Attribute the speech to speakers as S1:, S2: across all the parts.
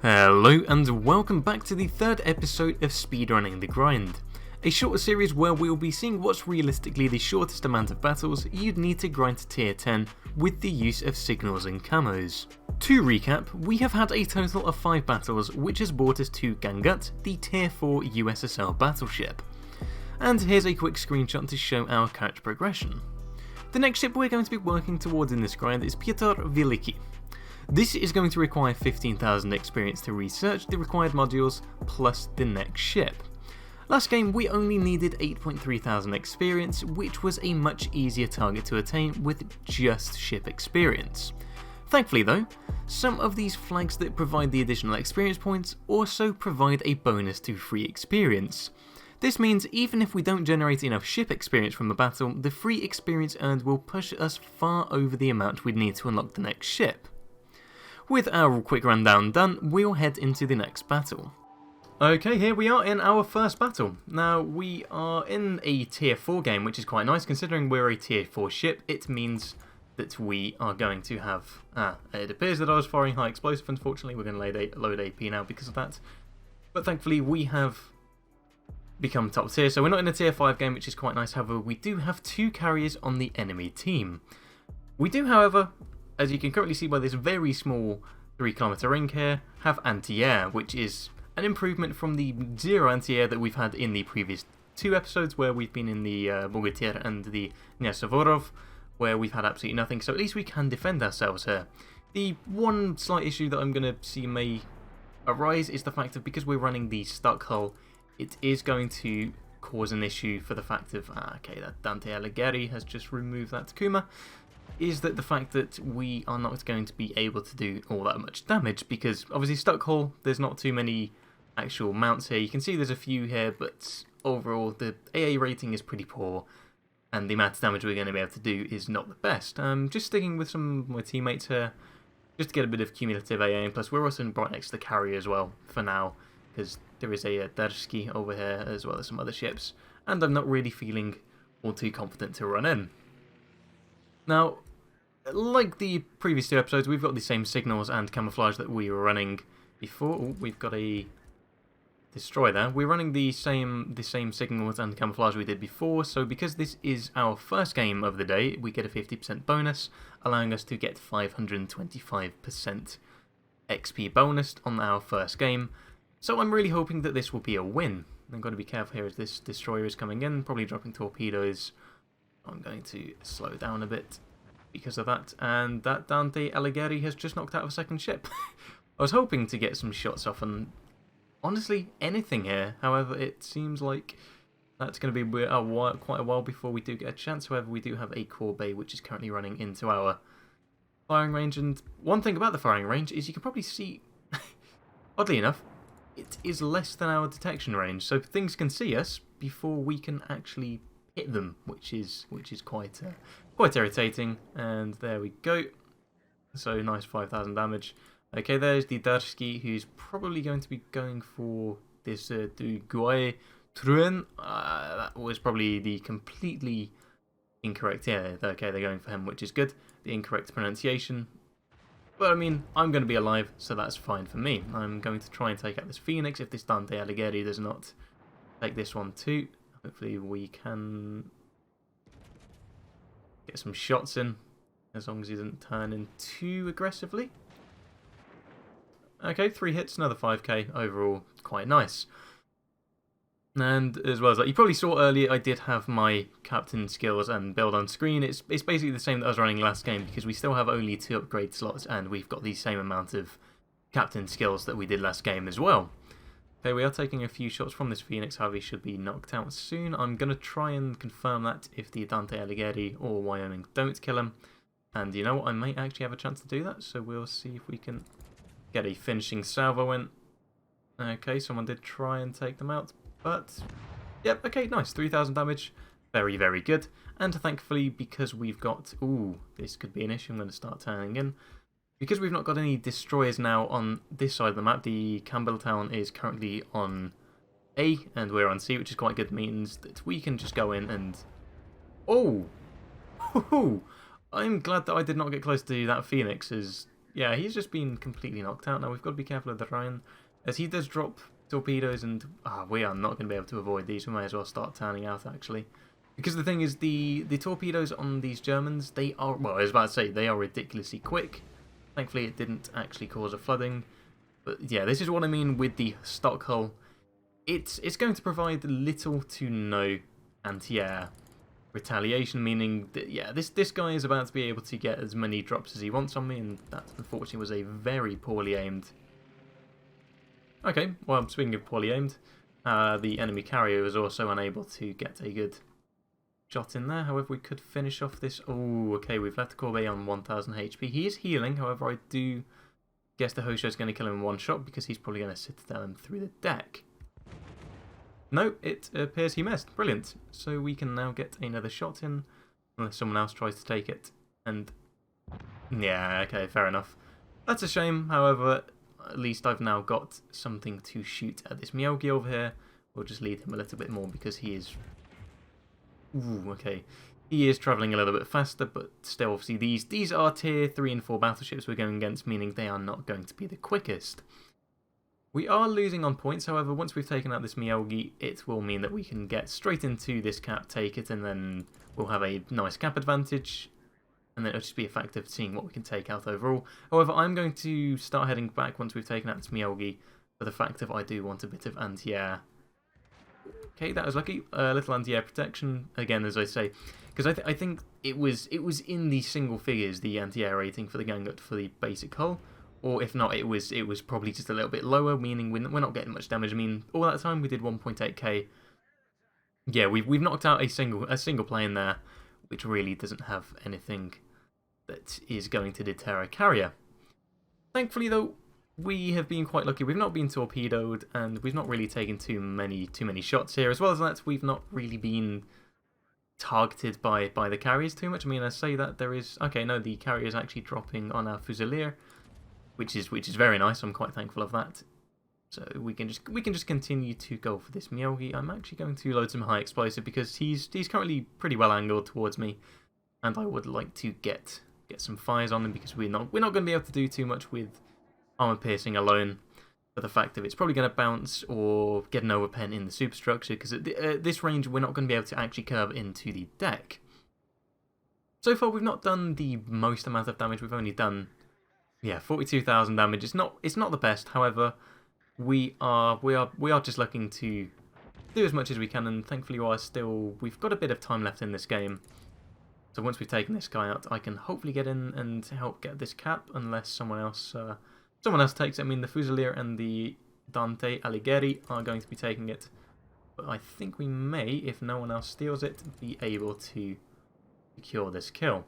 S1: Hello and welcome back to the third episode of Speedrunning the Grind, a shorter series where we will be seeing what's realistically the shortest amount of battles you'd need to grind to tier 10 with the use of signals and camos. To recap, we have had a total of 5 battles which has brought us to Gangut, the tier 4 USSR battleship. And here's a quick screenshot to show our character progression. The next ship we're going to be working towards in this grind is Piotr Veliki. This is going to require 15,000 experience to research the required modules plus the next ship. Last game we only needed 8,300 experience, which was a much easier target to attain with just ship experience. Thankfully though, some of these flags that provide the additional experience points also provide a bonus to free experience. This means even if we don't generate enough ship experience from the battle, the free experience earned will push us far over the amount we'd need to unlock the next ship. With our quick rundown done, we'll head into the next battle. Okay, here we are in our first battle. Now, we are in a tier 4 game, which is quite nice. Considering we're a tier 4 ship, it means that we are going to have... it appears that I was firing high explosive. Unfortunately, we're going to load AP now because of that. But thankfully, we have become top tier. So we're not in a tier 5 game, which is quite nice. However, we do have 2 carriers on the enemy team. We do, however, as you can currently see by this very small 3-kilometer ring here, have anti-air, which is an improvement from the 0 anti-air that we've had in the previous 2 episodes, where we've been in the Bogatyr and the Nyasavorov, where we've had absolutely nothing, so at least we can defend ourselves here. The one slight issue that I'm going to see may arise is the fact that because we're running the stuck hull, it is going to cause an issue for the fact of, okay, that Dante Alighieri has just removed that Takuma, is that the fact that we are not going to be able to do all that much damage, because obviously stuck hull, there's not too many actual mounts here. You can see there's a few here, but overall the AA rating is pretty poor, and the amount of damage we're going to be able to do is not the best. Just sticking with some of my teammates here, just to get a bit of cumulative AA, and plus we're also right next to the carrier as well, for now, because there is a Derski over here, as well as some other ships, and I'm not really feeling all too confident to run in. Now, like the previous 2 episodes, we've got the same signals and camouflage that we were running before. Ooh, we've got a destroy there. We're running the same signals and camouflage we did before, so because this is our first game of the day, we get a 50% bonus, allowing us to get 525% XP bonus on our first game. So I'm really hoping that this will be a win. I'm going to be careful here as this destroyer is coming in, probably dropping torpedoes. I'm going to slow down a bit because of that, and that Dante Alighieri has just knocked out a second ship. I was hoping to get some shots off on, honestly, anything here. However, it seems like that's going to be quite a while before we do get a chance. However, we do have a core bay which is currently running into our firing range, and one thing about the firing range is you can probably see, oddly enough, it is less than our detection range, so things can see us before we can actually hit them, which is quite irritating. And there we go. So nice 5,000 damage. Okay, there's the Derski, who's probably going to be going for this Duguay Truen. That was probably the completely incorrect. Yeah, okay, they're going for him, which is good. The incorrect pronunciation. But I mean, I'm going to be alive, so that's fine for me. I'm going to try and take out this Phoenix if this Dante Alighieri does not take this one too. Hopefully we can get some shots in, as long as he doesn't turn in too aggressively. Okay, 3 hits, another 5k, overall quite nice. And as well as that, you probably saw earlier, I did have my captain skills and build on screen. It's basically the same that I was running last game, because we still have only 2 upgrade slots, and we've got the same amount of captain skills that we did last game as well. Okay, we are taking a few shots from this Phoenix, however he should be knocked out soon. I'm going to try and confirm that if the Dante Alighieri or Wyoming don't kill him. And you know what, I may actually have a chance to do that, so we'll see if we can get a finishing salvo in. Okay, someone did try and take them out, but yep, okay, nice, 3,000 damage, very, very good. And thankfully, because we've got, ooh, this could be an issue, I'm going to start turning in. Because we've not got any destroyers now on this side of the map, the Campbelltown is currently on A and we're on C, which is quite good. Means that we can just go in and... Oh! I'm glad that I did not get close to that Phoenix, as yeah, he's just been completely knocked out. Now we've got to be careful of the Ryan, as he does drop torpedoes, and we are not going to be able to avoid these. We may as well start turning out, actually. Because the thing is, the torpedoes on these Germans, they are, well, I was about to say, they are ridiculously quick. Thankfully, it didn't actually cause a flooding. But yeah, this is what I mean with the stock hull. It's going to provide little to no anti-air retaliation, meaning that, yeah, this guy is about to be able to get as many drops as he wants on me, and that, unfortunately, was a very poorly aimed. Okay, well, speaking of poorly aimed, the enemy carrier was also unable to get a good shot in there. However, we could finish off this. Oh, okay, we've left Courbet on 1000 HP. He is healing, however, I do guess the Hosho is going to kill him in one shot because he's probably going to sit down through the deck. No, it appears he missed. Brilliant. So we can now get another shot in, unless someone else tries to take it. And yeah, okay, fair enough. That's a shame, however, at least I've now got something to shoot at this Myogi over here. We'll just lead him a little bit more because he is... Ooh, okay. He is travelling a little bit faster, but still, obviously, these are tier 3 and 4 battleships we're going against, meaning they are not going to be the quickest. We are losing on points, however, once we've taken out this Myogi, it will mean that we can get straight into this cap, take it, and then we'll have a nice cap advantage, and then it'll just be a fact of seeing what we can take out overall. However, I'm going to start heading back once we've taken out this Myogi, for the fact of I do want a bit of anti-air. Okay, that was lucky. A little anti-air protection, again, as I say, because I think it was in the single figures, the anti-air rating for the Gangut for the basic hull. Or if not, it was probably just a little bit lower, meaning we're not getting much damage. I mean, all that time we did 1.8k. Yeah, we've knocked out a single plane there, which really doesn't have anything that is going to deter a carrier. Thankfully, though, we have been quite lucky. We've not been torpedoed, and we've not really taken too many shots here. As well as that, we've not really been targeted by the carriers too much. I mean, I say that there is... Okay, no, the carrier is actually dropping on our Fusilier, which is very nice. I'm quite thankful of that. So we can just continue to go for this Myogi. I'm actually going to load some high explosive because he's currently pretty well angled towards me, and I would like to get some fires on him because we're not going to be able to do too much with armor piercing alone. But the fact of it's probably going to bounce or get an overpen in the superstructure, because at this range we're not going to be able to actually curve into the deck. So far we've not done the most amount of damage. We've only done, yeah, 42,000 damage. It's not the best. However, we are just looking to do as much as we can, and thankfully we've got a bit of time left in this game. So once we've taken this guy out, I can hopefully get in and help get this cap, unless someone else takes it. I mean, the Fusilier and the Dante Alighieri are going to be taking it, but I think we may, if no one else steals it, be able to secure this kill.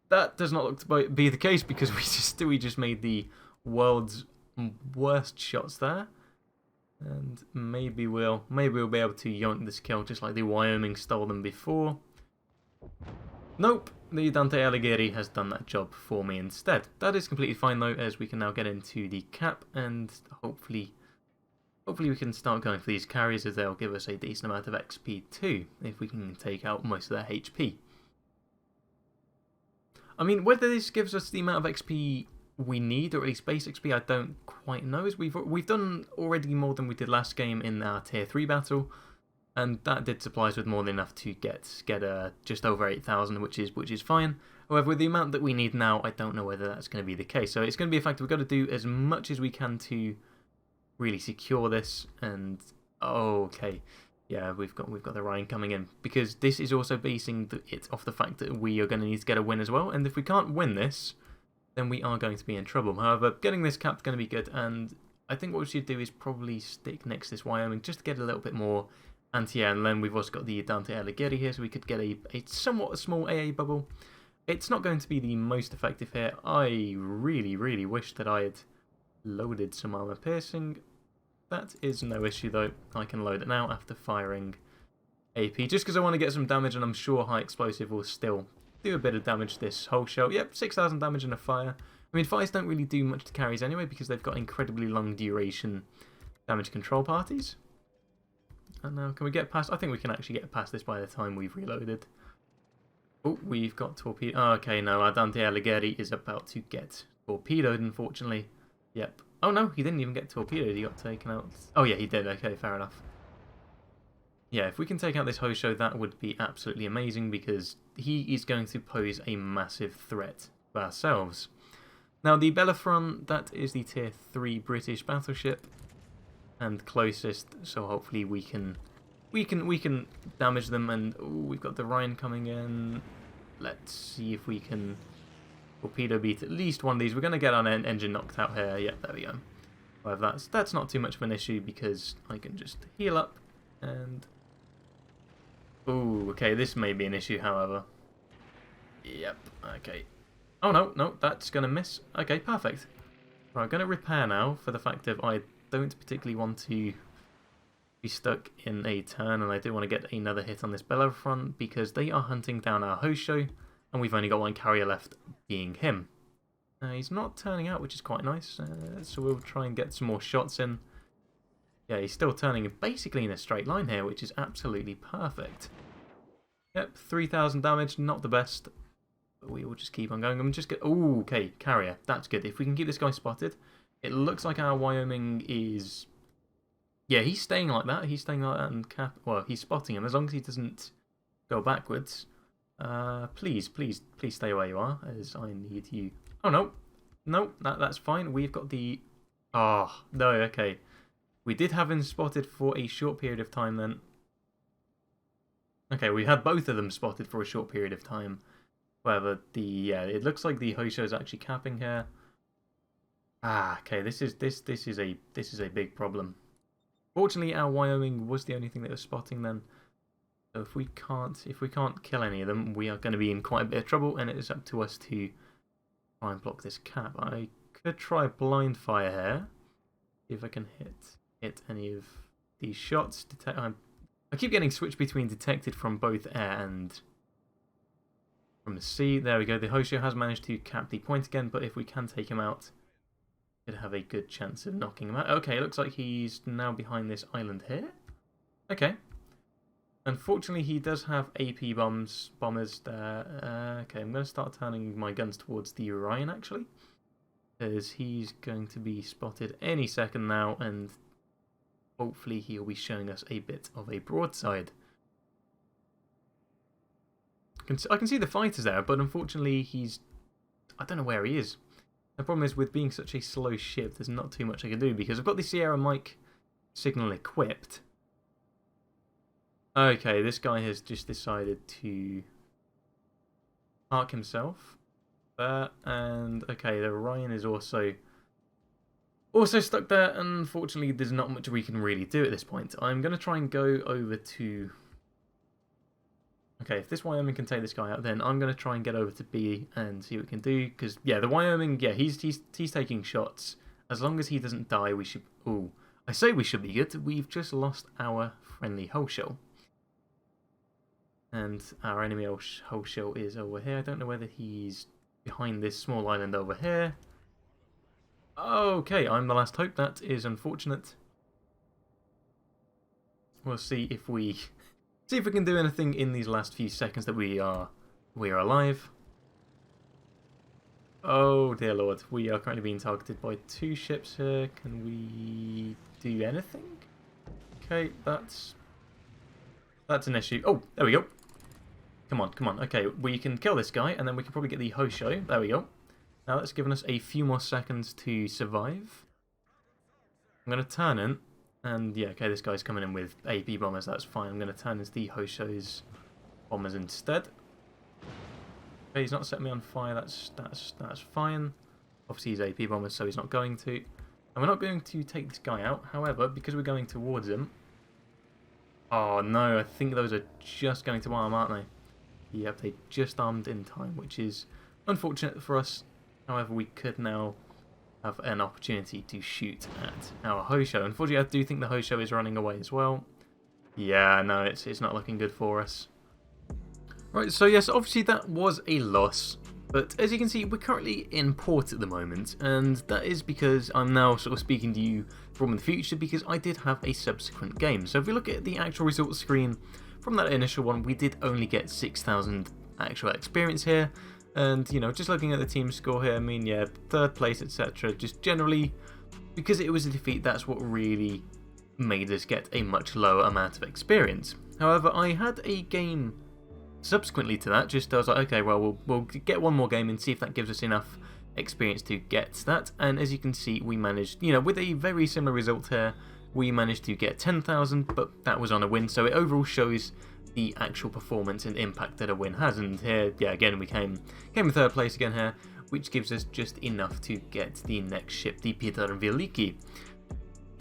S1: That does not look to be the case because we just made the world's worst shots there, and maybe we'll be able to yoink this kill just like the Wyoming stole them before. Nope, the Dante Alighieri has done that job for me instead. That is completely fine though, as we can now get into the cap, and hopefully we can start going for these carriers, as they'll give us a decent amount of XP too, if we can take out most of their HP. I mean, whether this gives us the amount of XP we need, or at least base XP, I don't quite know, as we've done already more than we did last game in our tier 3 battle, and that did supply us with more than enough to get just over 8,000, which is fine. However, with the amount that we need now, I don't know whether that's going to be the case. So it's going to be a fact we've got to do as much as we can to really secure this. And okay, yeah, we've got the Ryan coming in, because this is also basing it off the fact that we are going to need to get a win as well. And if we can't win this, then we are going to be in trouble. However, getting this cap is going to be good, and I think what we should do is probably stick next to this Wyoming just to get a little bit more anti-air. And then we've also got the Dante Alighieri here, so we could get a somewhat small AA bubble. It's not going to be the most effective here. I really wish that I had loaded some armor piercing. That is no issue though. I can load it now after firing AP, just because I want to get some damage, and I'm sure high explosive will still do a bit of damage this whole show. Yep, 6,000 damage in a fire. I mean, fires don't really do much to carries anyway, because they've got incredibly long duration damage control parties. And now, can we get past? I think we can actually get past this by the time we've reloaded. Oh, we've got torpedo. Oh, okay, no, our Dante Alighieri is about to get torpedoed, unfortunately. Yep. Oh, no, he didn't even get torpedoed. He got taken out. Oh, yeah, he did. Okay, fair enough. Yeah, if we can take out this Hosho, that would be absolutely amazing because he is going to pose a massive threat to ourselves. Now, the Bellerophon, that is the tier 3 British battleship and closest, so hopefully we can damage them. And ooh, we've got the Rhine coming in. Let's see if we can torpedo beat at least one of these. We're going to get our engine knocked out here. Yeah, there we go. However, that's not too much of an issue because I can just heal up and... Ooh, okay, this may be an issue, however. Yep, okay. Oh, no, that's going to miss. Okay, perfect. Right, I'm going to repair now for the fact that I don't particularly want to be stuck in a turn, and I do want to get another hit on this Bellerophon because they are hunting down our Hosho, and we've only got one carrier left, being him. He's not turning out, which is quite nice, so we'll try and get some more shots in. Yeah, he's still turning basically in a straight line here, which is absolutely perfect. Yep, 3,000 damage, not the best, but we will just keep on going. I'm just get. Ooh, okay, carrier, that's good. If we can keep this guy spotted, it looks like our Wyoming is. Yeah, he's staying like that. He's staying like that, and well, he's spotting him as long as he doesn't go backwards. Please stay where you are, as I need you. Oh no, that's fine. We've got the. Oh no, okay. We did have him spotted for a short period of time then. Okay, we had both of them spotted for a short period of time. However, it looks like the Hosho is actually capping here. Ah, okay, this is a big problem. Fortunately, our Wyoming was the only thing that was spotting then. So if we can't kill any of them, we are going to be in quite a bit of trouble, and it is up to us to try and block this cap. I could try blind fire here. See if I can hit any of these shots. I keep getting switched between detected from both air and from the sea. There we go. The Hosho has managed to cap the point again, but if we can take him out, could have a good chance of knocking him out. Okay, it looks like he's now behind this island here. Okay. Unfortunately, he does have AP bombers there. Okay, I'm going to start turning my guns towards the Orion, actually, because he's going to be spotted any second now, and hopefully he'll be showing us a bit of a broadside. I can see the fighters there, but unfortunately I don't know where he is. The problem is with being such a slow ship, there's not too much I can do because I've got the Sierra mic signal equipped. Okay, this guy has just decided to park himself there, and okay, the Orion is also stuck there. Unfortunately, there's not much we can really do at this point. I'm going to try and go over to... Okay, if this Wyoming can take this guy out, then I'm going to try and get over to B and see what we can do. Because, yeah, the Wyoming, yeah, he's taking shots. As long as he doesn't die, we should... Ooh, I say we should be good. We've just lost our friendly Hosho. And our enemy Hosho is over here. I don't know whether he's behind this small island over here. Okay, I'm the last hope. That is unfortunate. We'll see if we can do anything in these last few seconds that we are alive. Oh dear lord, we are currently being targeted by 2 ships here. Can we do anything? Okay, that's an issue. Oh, there we go. Come on. Okay, we can kill this guy, and then we can probably get the Hosho. There we go. Now that's given us a few more seconds to survive. I'm going to turn in, and yeah, okay, this guy's coming in with AP bombers, that's fine. I'm going to turn into the Hosho's bombers instead. Okay, he's not setting me on fire, that's fine. Obviously he's AP bombers, so he's not going to. And we're not going to take this guy out, however, because we're going towards him. Oh no, I think those are just going to arm, aren't they? Yep, they just armed in time, which is unfortunate for us. However, we could now have an opportunity to shoot at our Hosho. Unfortunately, I do think the Hosho is running away as well. Yeah, no, it's not looking good for us. Right, so yes, obviously that was a loss. But as you can see, we're currently in port at the moment. And that is because I'm now sort of speaking to you from the future because I did have a subsequent game. So if we look at the actual results screen from that initial one, we did only get 6,000 actual experience here. And, you know, just looking at the team score here, I mean, yeah, 3rd place, etc. Just generally, because it was a defeat, that's what really made us get a much lower amount of experience. However, I had a game subsequently to that, I was like, okay, well, we'll get one more game and see if that gives us enough experience to get that. And as you can see, we managed, you know, with a very similar result here, we managed to get 10,000, but that was on a win, so it overall shows the actual performance and impact that a win has. And here, yeah, again, we came in 3rd place again here, which gives us just enough to get the next ship, the Peter Veliki.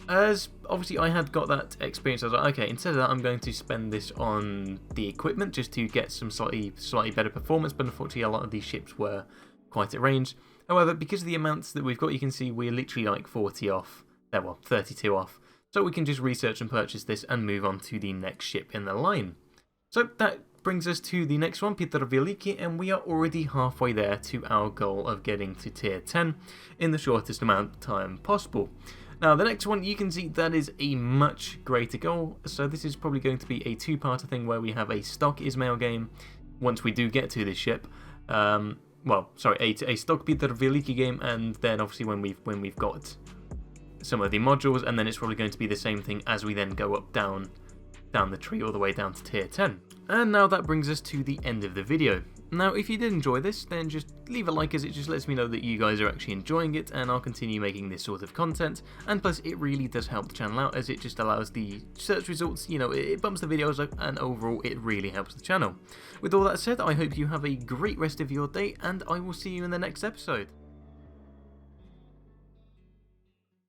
S1: As obviously I had got that experience, I was like, okay, instead of that, I'm going to spend this on the equipment just to get some slightly better performance. But unfortunately, a lot of these ships were quite at range. However, because of the amounts that we've got, you can see we're literally like 40 off. Well, 32 off. So we can just research and purchase this and move on to the next ship in the line. So that brings us to the next one, Peter Veliki, and we are already halfway there to our goal of getting to tier 10 in the shortest amount of time possible. Now, the next one, you can see that is a much greater goal. So this is probably going to be a 2-parter thing where we have a stock Ismail game once we do get to this ship. Well, sorry, a stock Peter Veliki game, and then obviously when we've got some of the modules, and then it's probably going to be the same thing as we then go up down the tree all the way down to tier 10. And now that brings us to the end of the video. Now, if you did enjoy this, then just leave a like, as it just lets me know that you guys are actually enjoying it, and I'll continue making this sort of content. And plus, it really does help the channel out, as it just allows the search results, you know, it bumps the videos up, and overall it really helps the channel. With all that said, I hope you have a great rest of your day, and I will see you in the next episode.